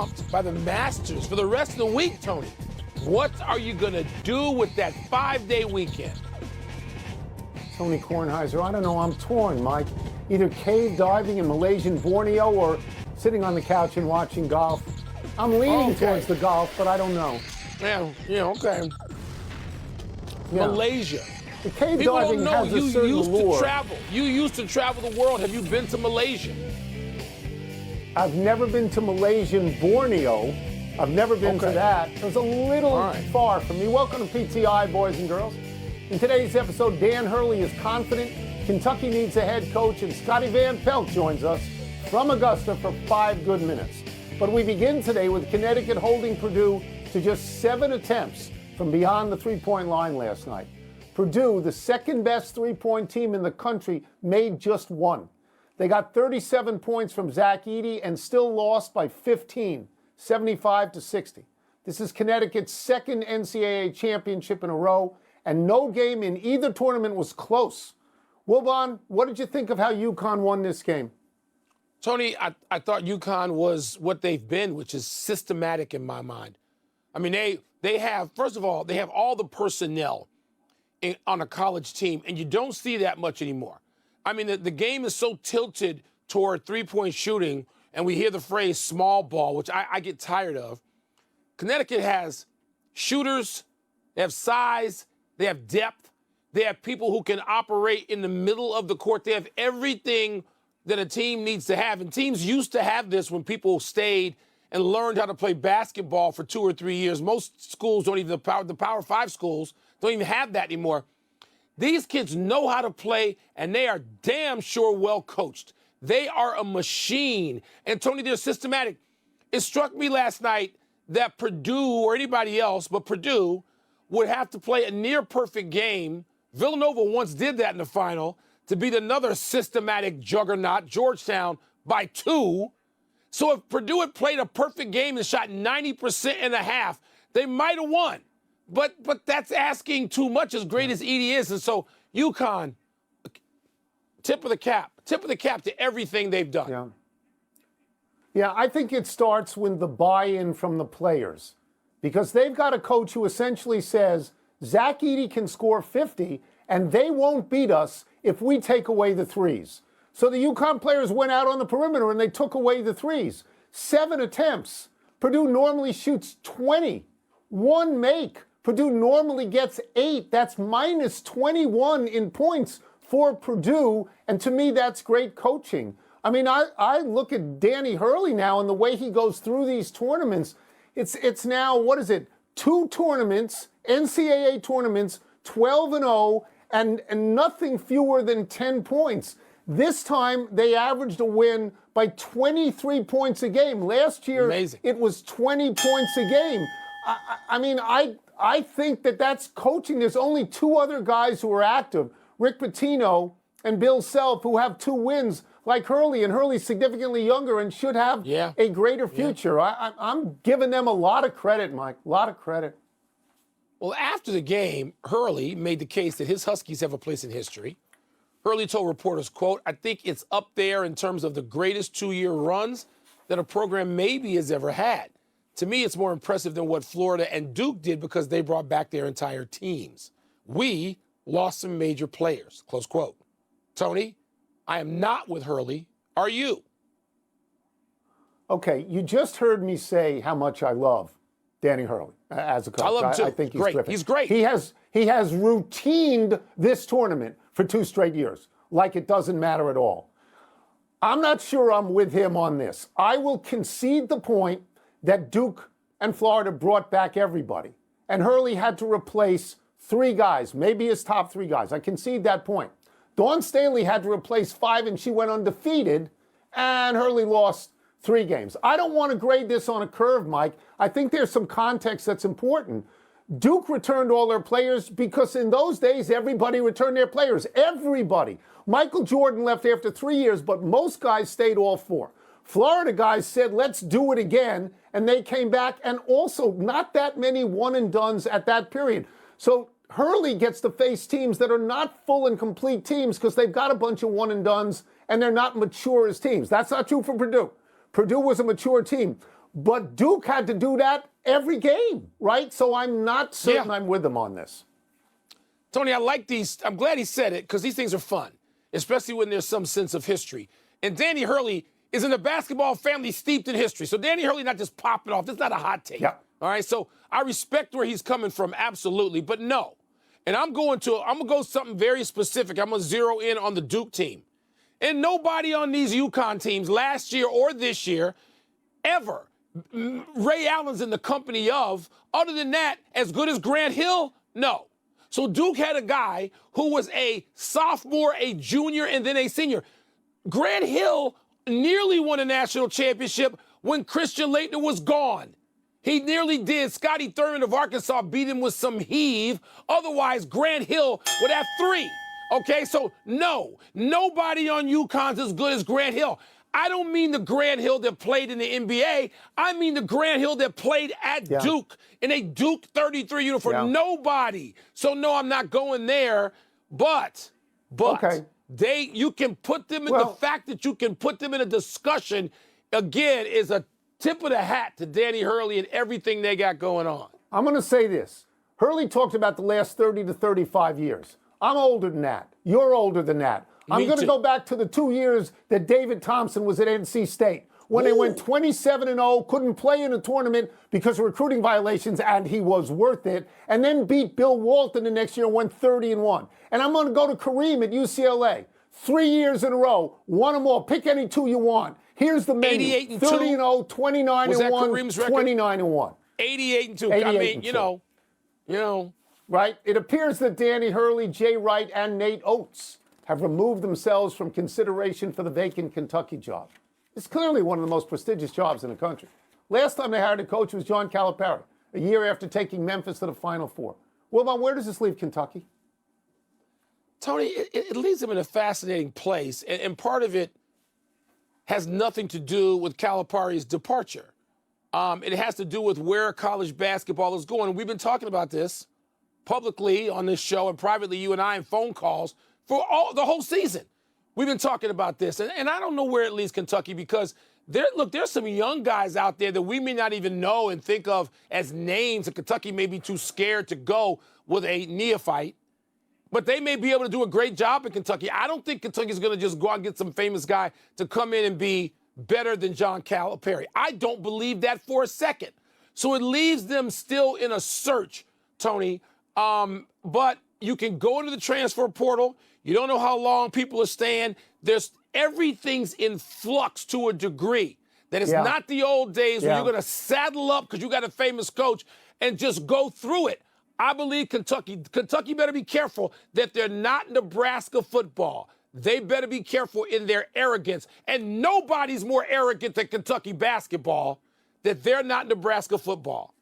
bumped by the Masters for the rest of the week, Tony. What are you going to do with that 5-day weekend? Tony Kornheiser, I don't know, I'm torn, Mike. Either cave diving in Malaysian Borneo or sitting on the couch and watching golf. I'm leaning towards the golf, but I don't know. Yeah, okay. Yeah. Malaysia. The cave People diving don't know has a you certain used allure. to travel. You used to travel the world. Have you been to Malaysia? I've never been to Malaysian Borneo. I've never been to that. It was a little far from me. Welcome to PTI, boys and girls. In today's episode, Dan Hurley is confident Kentucky needs a head coach, and Scotty Van Pelt joins us from Augusta for 5 good minutes. But we begin today with Connecticut holding Purdue to just 7 attempts from beyond the three-point line last night. Purdue, the second best three-point team in the country, made just 1. They got 37 points from Zach Edey and still lost by 15, 75-60. This is Connecticut's second NCAA championship in a row, and no game in either tournament was close. Wilbon, what did you think of how UConn won this game? Tony, I thought UConn was what they've been, which is systematic in my mind. I mean, they have, first of all, they have all the personnel on a college team, and you don't see that much anymore. I mean, the game is so tilted toward three-point shooting, and we hear the phrase small ball, which I get tired of. Connecticut has shooters, they have size, they have depth, they have people who can operate in the middle of the court. They have everything that a team needs to have. And teams used to have this when people stayed and learned how to play basketball for 2 or 3 years. Most schools don't even, the Power 5 schools don't even have that anymore. These kids know how to play, and they are damn sure well coached. They are a machine. And, Tony, they're systematic. It struck me last night that Purdue, or anybody else, but Purdue, would have to play a near-perfect game. Villanova once did that in the final to beat another systematic juggernaut, Georgetown, by 2. So if Purdue had played a perfect game and shot 90% in a half, they might have won. But that's asking too much, as great as Edey is. And so UConn, tip of the cap to everything they've done. Yeah, I think it starts with the buy-in from the players, because they've got a coach who essentially says, Zach Edey can score 50, and they won't beat us if we take away the threes. So the UConn players went out on the perimeter and they took away the threes. 7 attempts. Purdue normally shoots 20. 1 make. Purdue normally gets 8. That's minus 21 in points for Purdue. And to me, that's great coaching. I mean, I look at Danny Hurley now and the way he goes through these tournaments. It's now, what is it? 2 tournaments, NCAA tournaments, 12-0, and nothing fewer than 10 points. This time, they averaged a win by 23 points a game. Last year, it was 20 points a game. I mean, I think that's coaching. There's only 2 other guys who are active, Rick Pitino and Bill Self, who have 2 wins like Hurley, and Hurley's significantly younger and should have a greater future. I'm giving them a lot of credit, Mike, a lot of credit. Well, after the game, Hurley made the case that his Huskies have a place in history. Hurley told reporters, quote, I think it's up there in terms of the greatest 2-year runs that a program maybe has ever had. To me, it's more impressive than what Florida and Duke did because they brought back their entire teams. We lost some major players, close quote. Tony, I am not with Hurley. Are you? Okay, you just heard me say how much I love Danny Hurley as a coach. I love him too. I think he's great. terrific. He's great. He has routined this tournament for 2 straight years, like it doesn't matter at all. I'm not sure I'm with him on this. I will concede the point that Duke and Florida brought back everybody, and Hurley had to replace 3 guys, maybe his top 3 guys. I concede that point. Dawn Staley had to replace 5, and she went undefeated, and Hurley lost 3 games. I don't want to grade this on a curve, Mike. I think there's some context that's important. Duke returned all their players because in those days, everybody returned their players. Everybody. Michael Jordan left after 3 years, but most guys stayed all 4. Florida guys said, let's do it again, and they came back, and also not that many one-and-dones at that period. So Hurley gets to face teams that are not full and complete teams because they've got a bunch of one-and-dones, and they're not mature as teams. That's not true for Purdue. Purdue was a mature team. But Duke had to do that every game, right? So I'm not certain I'm with him on this. Tony, I like these. I'm glad he said it because these things are fun, especially when there's some sense of history. And Danny Hurley is in a basketball family steeped in history. So Danny Hurley not just popping off. This is not a hot take. Yep. All right. So I respect where he's coming from, absolutely. But no. And I'm gonna go something very specific. I'm gonna zero in on the Duke team. And nobody on these UConn teams last year or this year ever Ray Allen's in the company of, other than that, as good as Grant Hill? No. So Duke had a guy who was a sophomore, a junior, and then a senior. Grant Hill nearly won a national championship when Christian Laettner was gone. He nearly did. Scotty Thurman of Arkansas beat him with some heave. Otherwise, Grant Hill would have 3. Okay, so no, nobody on UConn's as good as Grant Hill. I don't mean the Grant Hill that played in the NBA. I mean the Grant Hill that played at Duke in a Duke 33 uniform. Yeah. Nobody. So no, I'm not going there. But you can put them in the fact that you can put them in a discussion again is a tip of the hat to Danny Hurley and everything they got going on. I'm going to say this. Hurley talked about the last 30 to 35 years. I'm older than that. You're older than that. I'm going to go back to the 2 years that David Thompson was at NC State when they went 27-0, couldn't play in a tournament because of recruiting violations, and he was worth it, and then beat Bill Walton the next year and went 30-1. And I'm going to go to Kareem at UCLA. 3 years in a row, won them all. Pick any 2 you want. Here's the menu. 88-2. 30-0, 29-1, 29-1. 88-2. I mean, you know. Right? It appears that Danny Hurley, Jay Wright, and Nate Oates have removed themselves from consideration for the vacant Kentucky job. It's clearly one of the most prestigious jobs in the country. Last time they hired a coach was John Calipari, a year after taking Memphis to the Final Four. Wilbon, where does this leave Kentucky? Tony, it leaves them in a fascinating place, and part of it has nothing to do with Calipari's departure. It has to do with where college basketball is going. And we've been talking about this publicly on this show and privately, you and I, in phone calls for the whole season. We've been talking about this, and I don't know where it leads Kentucky because there's some young guys out there that we may not even know and think of as names, and Kentucky may be too scared to go with a neophyte, but they may be able to do a great job in Kentucky. I don't think Kentucky's going to just go out and get some famous guy to come in and be better than John Calipari. I don't believe that for a second. So it leaves them still in a search, Tony, but you can go into the transfer portal. You don't know how long people are staying. Everything's in flux to a degree. That it's not the old days where you're going to saddle up because you got a famous coach and just go through it. I believe Kentucky better be careful that they're not Nebraska football. They better be careful in their arrogance. And nobody's more arrogant than Kentucky basketball, that they're not Nebraska football.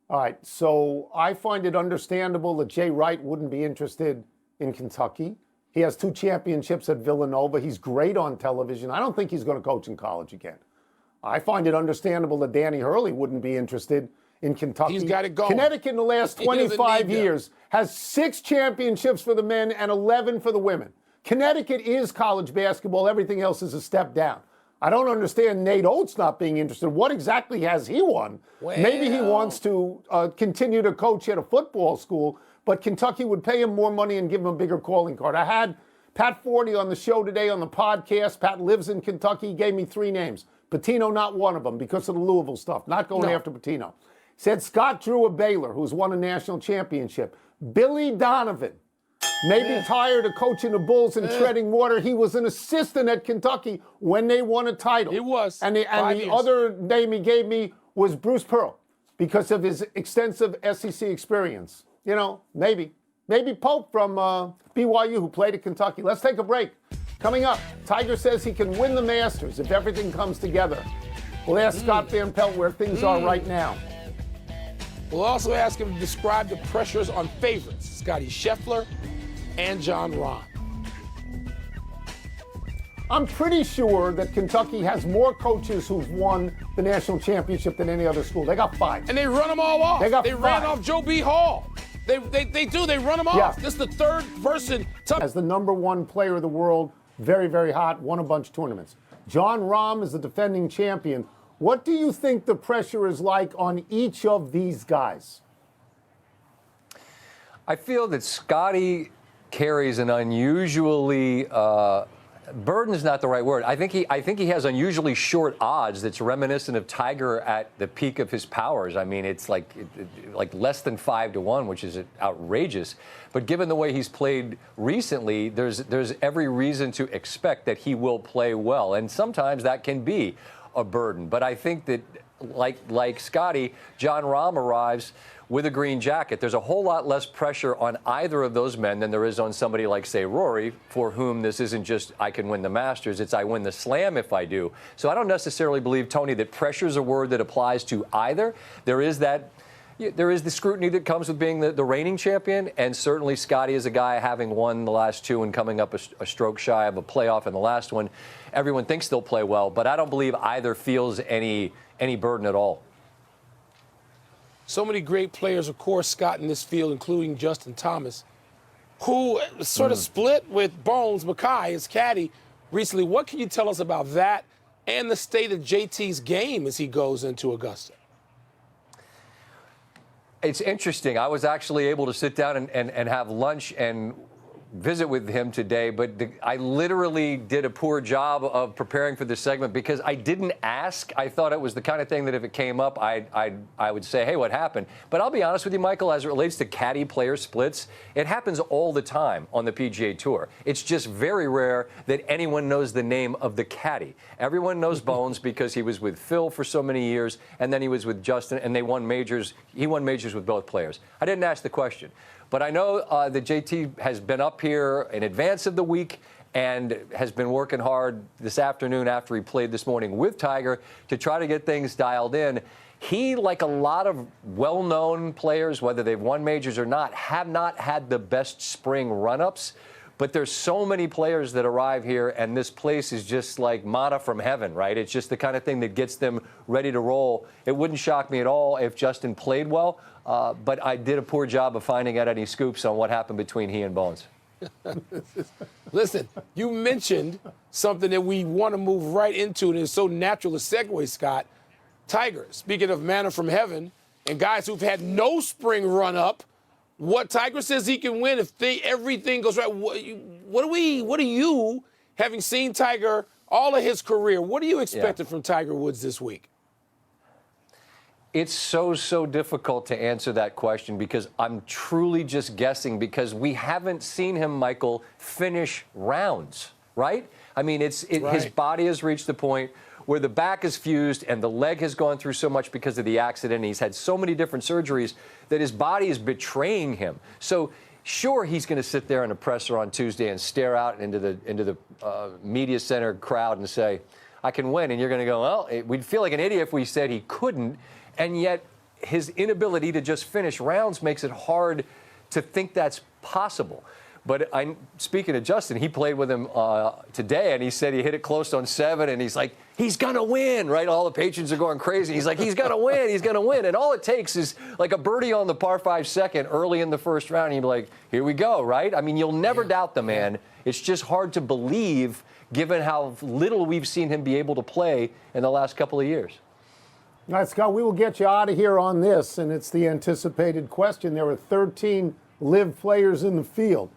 All right, so I find it understandable that Jay Wright wouldn't be interested in Kentucky. He has 2 championships at Villanova. He's great on television. I don't think he's going to coach in college again. I find it understandable that Danny Hurley wouldn't be interested in Kentucky. He's got it going. Connecticut in the last 25 years has 6 championships for the men and 11 for the women. Connecticut is college basketball. Everything else is a step down. I don't understand Nate Oates not being interested. What exactly has he won? Well, maybe he wants to continue to coach at a football school, but Kentucky would pay him more money and give him a bigger calling card. I had Pat Forty on the show today on the podcast. Pat lives in Kentucky. He gave me 3 names. Patino, not one of them because of the Louisville stuff. Not going after Patino. Said Scott Drew of Baylor, who's won a national championship. Billy Donovan may be tired of coaching the Bulls and treading water. He was an assistant at Kentucky when they won a title. He was. And the other name he gave me was Bruce Pearl because of his extensive SEC experience. You know, maybe Pope from BYU who played at Kentucky. Let's take a break. Coming up, Tiger says he can win the Masters if everything comes together. We'll ask Scott Van Pelt where things are right now. We'll also ask him to describe the pressures on favorites, Scotty Scheffler and John Rahm. I'm pretty sure that Kentucky has more coaches who've won the national championship than any other school. They got 5. And they run them all off. They ran off Joe B. Hall. They run them off. This is the 3rd person. As the #1 player of the world, very, very hot, won a bunch of tournaments. John Rahm is the defending champion, What do you think the pressure is like on each of these guys? I feel that Scotty carries an unusually burden is not the right word. I think he has unusually short odds that's reminiscent of Tiger at the peak of his powers. I mean, it's like less than 5-1, which is outrageous. But given the way he's played recently, there's every reason to expect that he will play well. And sometimes that can be a burden. But I think that like Scotty, John Rahm arrives with a green jacket. There's a whole lot less pressure on either of those men than there is on somebody like, say, Rory, for whom this isn't just I can win the Masters, it's I win the Slam if I do. So I don't necessarily believe, Tony, that pressure is a word that applies to either. There is the scrutiny that comes with being the reigning champion, and certainly Scotty is a guy having won the last two and coming up a stroke shy of a playoff in the last one. Everyone thinks they'll play well, but I don't believe either feels any burden at all. So many great players, of course, Scott, in this field, including Justin Thomas, who sort of split with Bones Mackay, his caddy, recently. What can you tell us about that and the state of JT's game as he goes into Augusta? It's interesting. I was actually able to sit down and have lunch and visit with him today, but I literally did a poor job of preparing for this segment because I didn't ask. I thought it was the kind of thing that if it came up, I would say, hey, what happened? But I'll be honest with you, Michael, as it relates to caddy player splits, it happens all the time on the PGA Tour. It's just very rare that anyone knows the name of the caddy. Everyone knows Bones because he was with Phil for so many years, and then he was with Justin, and they won majors. He won majors with both players. I didn't ask the question. But I know that JT has been up here in advance of the week and has been working hard this afternoon after he played this morning with Tiger to try to get things dialed in. He, like a lot of well-known players, whether they've won majors or not, have not had the best spring run-ups. But there's so many players that arrive here, and this place is just like manna from heaven, right? It's just the kind of thing that gets them ready to roll. It wouldn't shock me at all if Justin played well, but I did a poor job of finding out any scoops on what happened between he and Bones. Listen, you mentioned something that we want to move right into, and it's so natural a segue, Scott. Tiger, speaking of manna from heaven, and guys who've had no spring run-up, what Tiger says he can win if everything goes right. What are you, having seen Tiger all of his career, what are you expecting from Tiger Woods this week? It's so difficult to answer that question because I'm truly just guessing because we haven't seen him, Michael, finish rounds, right? I mean, his body has reached the point where the back is fused and the leg has gone through so much because of the accident. He's had so many different surgeries that his body is betraying him. So sure, he's going to sit there in a presser on Tuesday and stare out into the media center crowd and say, I can win. And you're going to go, well, we'd feel like an idiot if we said he couldn't. And yet his inability to just finish rounds makes it hard to think that's possible. But I'm speaking to Justin, he played with him today, and he said he hit it close on 7, and he's like, he's going to win, right? All the patrons are going crazy. He's like, he's going to win, he's going to win. And all it takes is like a birdie on the par 5 second early in the first round, and you'd be like, here we go, right? I mean, you'll never doubt the man. It's just hard to believe given how little we've seen him be able to play in the last couple of years. All right, Scott, we will get you out of here on this, and it's the anticipated question. There are 13 live players in the field.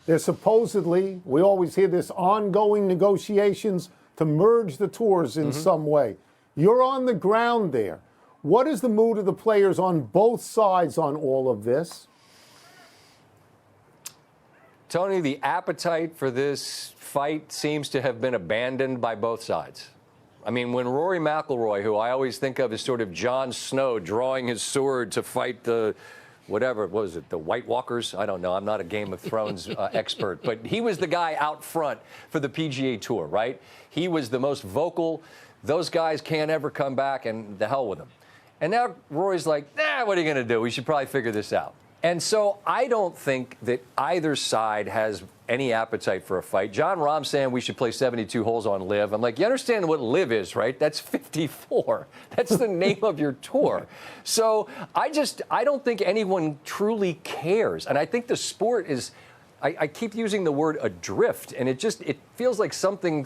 There's supposedly, we always hear this, ongoing negotiations to merge the tours in some way. You're on the ground there. What is the mood of the players on both sides on all of this? Tony, the appetite for this fight seems to have been abandoned by both sides. I mean, when Rory McIlroy, who I always think of as sort of Jon Snow drawing his sword to fight the whatever, what was it, the White Walkers? I don't know. I'm not a Game of Thrones expert. But he was the guy out front for the PGA Tour, right? He was the most vocal. Those guys can't ever come back, and the hell with them. And now Rory's like, what are you going to do? We should probably figure this out. And so I don't think that either side has any appetite for a fight. John Rahm saying we should play 72 holes on LIV. I'm like, you understand what LIV is, right? That's 54. That's the name of your tour. So I don't think anyone truly cares. And I think the sport is, I keep using the word adrift, and it feels like something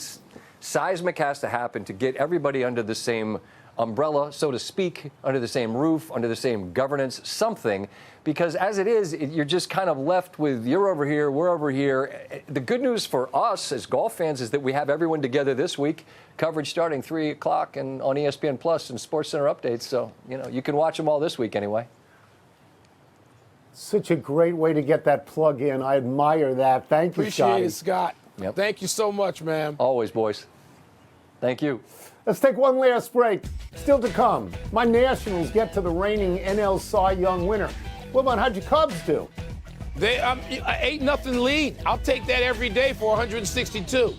seismic has to happen to get everybody under the same umbrella, so to speak, under the same roof, under the same governance, something. Because as it is, you're just kind of left with you're over here, we're over here. The good news for us as golf fans is that we have everyone together this week. Coverage starting 3 o'clock and on ESPN Plus and SportsCenter updates. So, you can watch them all this week anyway. Such a great way to get that plug in. I admire that. Thank you, Appreciate it, Scott. Yep. Thank you so much, man. Always, boys. Thank you. Let's take one last break. Still to come, my Nationals get to the reigning NL Cy Young winner. What about how'd your Cubs do? They 8-0 lead. I'll take that every day for 162.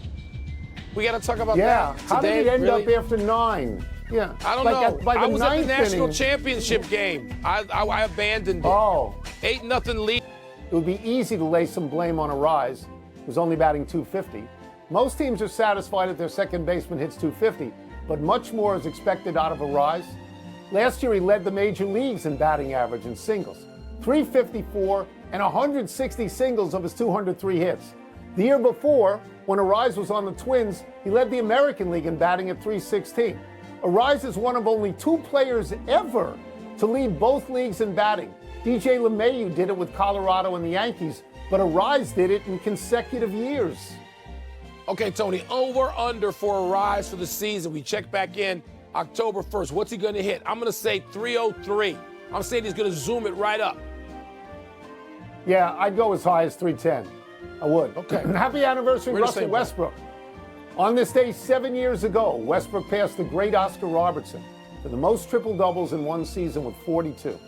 We got to talk about that today. How did it end really? up after 9? Yeah, I don't know. By the I was at the ninth national inning, championship game. I abandoned it. Oh, 8-0 lead. it would be easy to lay some blame on Arise, who's only batting .250. Most teams are satisfied if their second baseman hits .250, but much more is expected out of Arise. Last year, he led the major leagues in batting average and singles. 354 and 160 singles of his 203 hits. The year before, when Arise was on the Twins, he led the American League in batting at 316. Arise is one of only 2 players ever to lead both leagues in batting. DJ LeMahieu did it with Colorado and the Yankees, but Arise did it in consecutive years. Okay, Tony, over under for Arise for the season. We check back in October 1st. What's he going to hit? I'm going to say 303. I'm saying he's going to zoom it right up. Yeah, I'd go as high as 310. I would. Okay. Happy anniversary, We're the Russell same Westbrook. On this day 7 years ago, Westbrook passed the great Oscar Robertson for the most triple-doubles in one season with 42.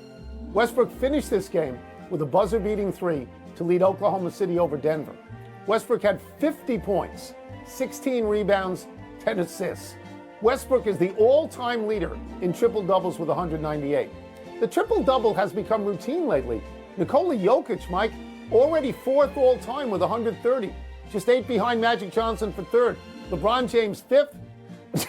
Westbrook finished this game with a buzzer-beating 3 to lead Oklahoma City over Denver. Westbrook had 50 points, 16 rebounds, 10 assists. Westbrook is the all-time leader in triple-doubles with 198. The triple-double has become routine lately. Nikola Jokic, Mike, already 4th all-time with 130. Just 8 behind Magic Johnson for 3rd. LeBron James 5th.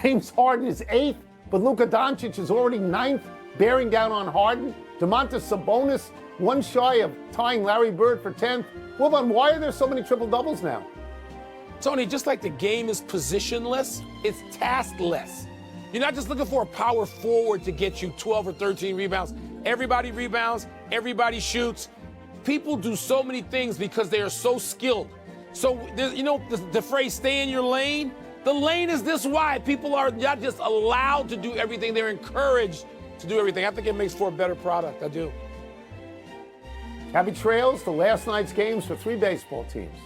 James Harden is 8th. But Luka Doncic is already 9th, bearing down on Harden. Domantas Sabonis, 1 shy of tying Larry Bird for 10th. Wilbon, why are there so many triple-doubles now? Tony, just like the game is positionless, it's taskless. You're not just looking for a power forward to get you 12 or 13 rebounds. Everybody rebounds, everybody shoots. People do so many things because they are so skilled. So, the phrase, stay in your lane? The lane is this wide. People are not just allowed to do everything, they're encouraged to do everything. I think it makes for a better product. I do. Happy trails to last night's games for 3 baseball teams.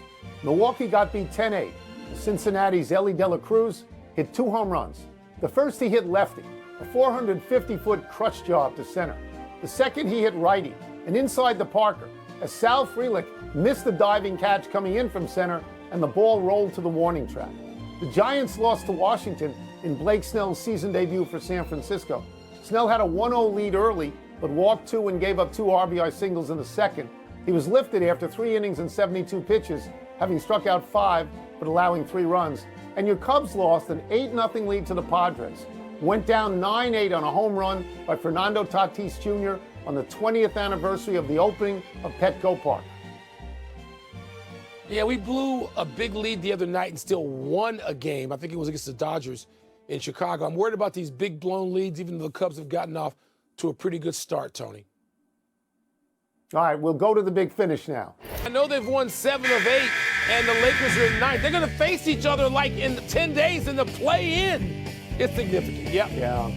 Milwaukee got beat 10-8. Cincinnati's Ellie De La Cruz hit 2 home runs. The first he hit lefty, a 450-foot crutch job to center. The second he hit righty, and inside the Parker, as Sal Frelick missed the diving catch coming in from center, and the ball rolled to the warning track. The Giants lost to Washington in Blake Snell's season debut for San Francisco. Snell had a 1-0 lead early, but walked 2 and gave up 2 RBI singles in the second. He was lifted after 3 innings and 72 pitches, having struck out 5, but allowing 3 runs. And your Cubs lost an 8-0 lead to the Padres. Went down 9-8 on a home run by Fernando Tatis Jr. on the 20th anniversary of the opening of Petco Park. Yeah, we blew a big lead the other night and still won a game. I think it was against the Dodgers in Chicago. I'm worried about these big blown leads, even though the Cubs have gotten off to a pretty good start, Tony. All right, we'll go to the big finish now. I know they've won 7 of 8, and the Lakers are in 9th. They're going to face each other like in 10 days in the play-in. It's significant, Yeah.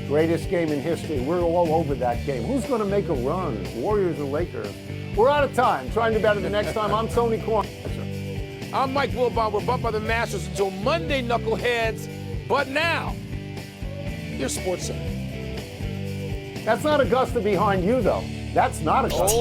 Greatest game in history. We're all over that game. Who's going to make a run, Warriors or Lakers? We're out of time. Trying to do better the next time. I'm Tony Korn. I'm Mike Wilbon. We're bumped by the Masters until Monday, knuckleheads. But now, here's SportsCenter. That's not Augusta behind you, though. That's not Augusta.